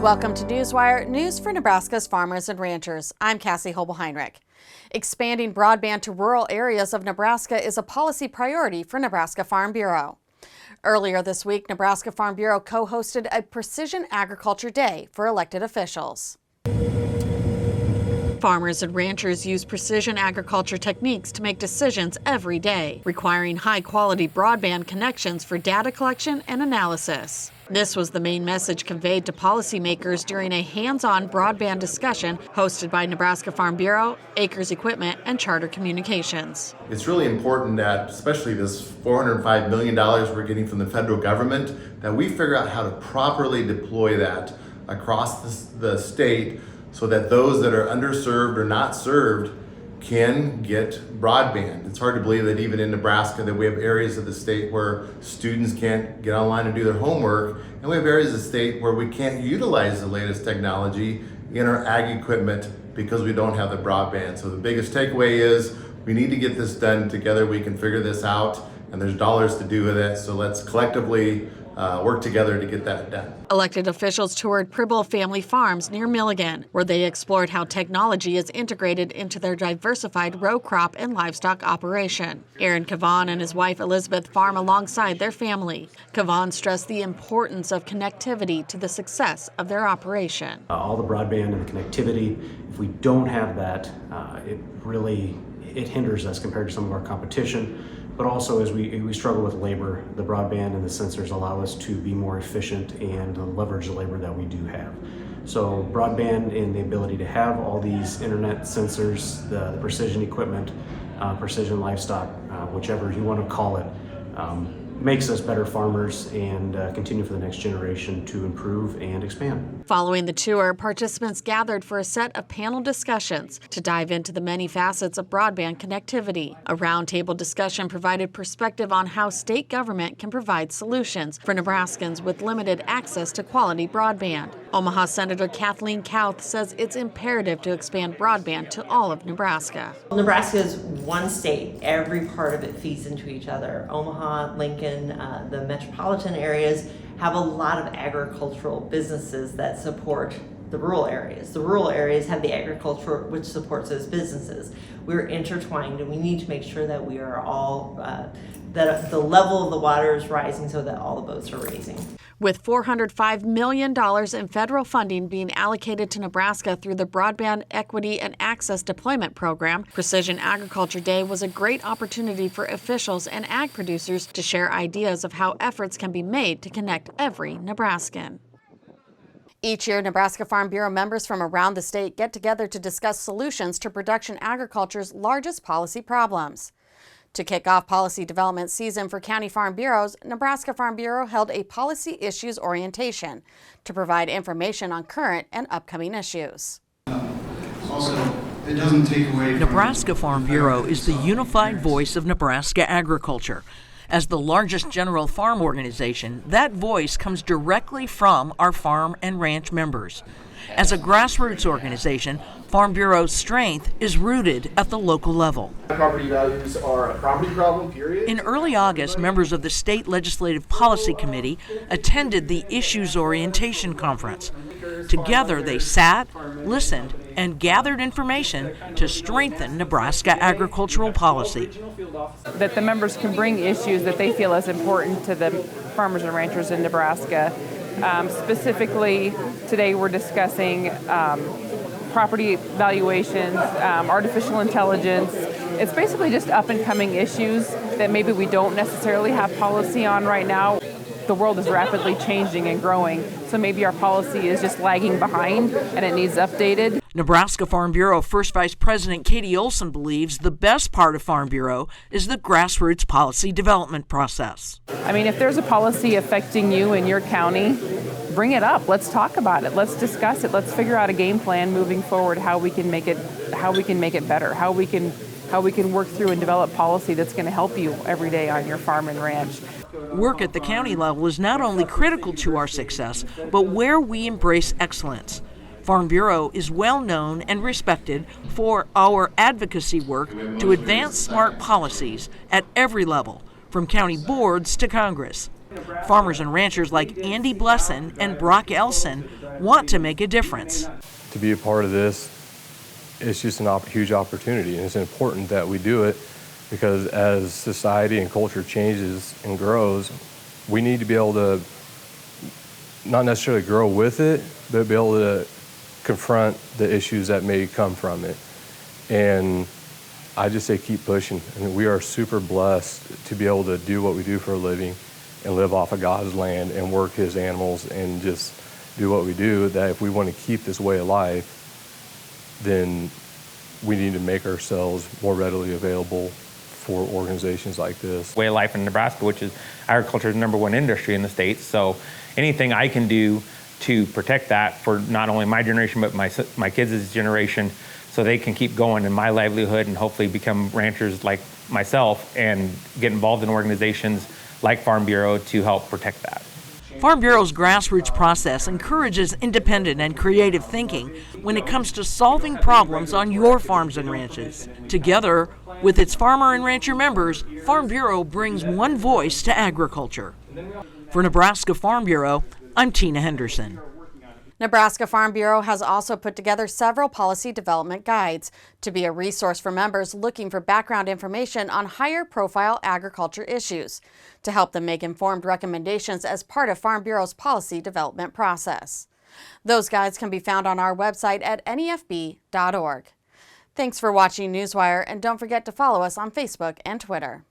Welcome to Newswire, news for Nebraska's farmers and ranchers. I'm Cassie Hobel-Heinrich. Expanding broadband to rural areas of Nebraska is a policy priority for Nebraska Farm Bureau. Earlier this week, Nebraska Farm Bureau co-hosted a Precision Agriculture Day for elected officials. Farmers and ranchers use precision agriculture techniques to make decisions every day, requiring high-quality broadband connections for data collection and analysis. This was the main message conveyed to policymakers during a hands-on broadband discussion hosted by Nebraska Farm Bureau, Acres Equipment, and Charter Communications. It's really important that, especially this $405 million we're getting from the federal government, that we figure out how to properly deploy that across the state so that those that are underserved or not served can get broadband. It's hard to believe that even in Nebraska that we have areas of the state where students can't get online and do their homework, and we have areas of the state where we can't utilize the latest technology in our ag equipment because we don't have the broadband. So the biggest takeaway is we need to get this done together. We can figure this out, and there's dollars to do with it, so let's collectively work together to get that done. Elected officials toured Pribble Family Farms near Milligan, where they explored how technology is integrated into their diversified row crop and livestock operation. Aaron Cavan and his wife Elizabeth farm alongside their family. Cavan stressed the importance of connectivity to the success of their operation. All the broadband and the connectivity, if we don't have that, it hinders us compared to some of our competition. But also, as we struggle with labor, the broadband and the sensors allow us to be more efficient and leverage the labor that we do have. So broadband and the ability to have all these internet sensors, the precision equipment, precision livestock, whichever you want to call it, makes us better farmers and continue for the next generation to improve and expand. Following the tour, participants gathered for a set of panel discussions to dive into the many facets of broadband connectivity. A roundtable discussion provided perspective on how state government can provide solutions for Nebraskans with limited access to quality broadband. Omaha Senator Kathleen Kauth says it's imperative to expand broadband to all of Nebraska. Nebraska is one state. Every part of it feeds into each other. Omaha, Lincoln, the metropolitan areas have a lot of agricultural businesses that support the rural areas. The rural areas have the agriculture which supports those businesses. We're intertwined, and we need to make sure that we are all, that the level of the water is rising so that all the boats are raising. With $405 million in federal funding being allocated to Nebraska through the Broadband Equity and Access Deployment Program, Precision Agriculture Day was a great opportunity for officials and ag producers to share ideas of how efforts can be made to connect every Nebraskan. Each year, Nebraska Farm Bureau members from around the state get together to discuss solutions to production agriculture's largest policy problems. To kick off policy development season for county farm bureaus, Nebraska Farm Bureau held a policy issues orientation to provide information on current and upcoming issues. Also, it doesn't take away from Nebraska Farm Bureau is the unified voice of Nebraska agriculture. As the largest general farm organization, that voice comes directly from our farm and ranch members. As a grassroots organization, Farm Bureau's strength is rooted at the local level. Property values are a property problem, period. In early August, members of the State Legislative Policy Committee attended the Issues Orientation Conference. Together, they sat, listened, and gathered information to strengthen Nebraska agricultural policy. That the members can bring issues that they feel as important to the farmers and ranchers in Nebraska. Specifically, today we're discussing property valuations, artificial intelligence. It's basically just up and coming issues that maybe we don't necessarily have policy on right now. The world is rapidly changing and growing, so maybe our policy is just lagging behind and it needs updated. Nebraska Farm Bureau First Vice President Katie Olson believes the best part of Farm Bureau is the grassroots policy development process. I mean, if there's a policy affecting you in your county, bring it up. Let's talk about it. Let's discuss it. Let's figure out a game plan moving forward, how we can make it better, how we can work through and develop policy that's going to help you every day on your farm and ranch. Work at the county level is not only critical to our success, but where we embrace excellence. Farm Bureau is well known and respected for our advocacy work to advance smart policies at every level, from county boards to Congress. Farmers and ranchers like Andy Blesson and Brock Elson want to make a difference. To be a part of this, it's just a huge opportunity, and it's important that we do it because as society and culture changes and grows, we need to be able to not necessarily grow with it, but be able to confront the issues that may come from it. And I just say keep pushing. I mean, we are super blessed to be able to do what we do for a living and live off of God's land and work his animals and just do what we do, that if we want to keep this way of life, then we need to make ourselves more readily available for organizations like this. Way of life in Nebraska, which is agriculture's #1 industry in the state. So anything I can do to protect that for not only my generation, but my kids' generation, so they can keep going in my livelihood and hopefully become ranchers like myself and get involved in organizations like Farm Bureau to help protect that. Farm Bureau's grassroots process encourages independent and creative thinking when it comes to solving problems on your farms and ranches. Together with its farmer and rancher members, Farm Bureau brings one voice to agriculture. For Nebraska Farm Bureau, I'm Tina Henderson. Nebraska Farm Bureau has also put together several policy development guides to be a resource for members looking for background information on higher profile agriculture issues to help them make informed recommendations as part of Farm Bureau's policy development process. Those guides can be found on our website at nefb.org. Thanks for watching Newswire, and don't forget to follow us on Facebook and Twitter.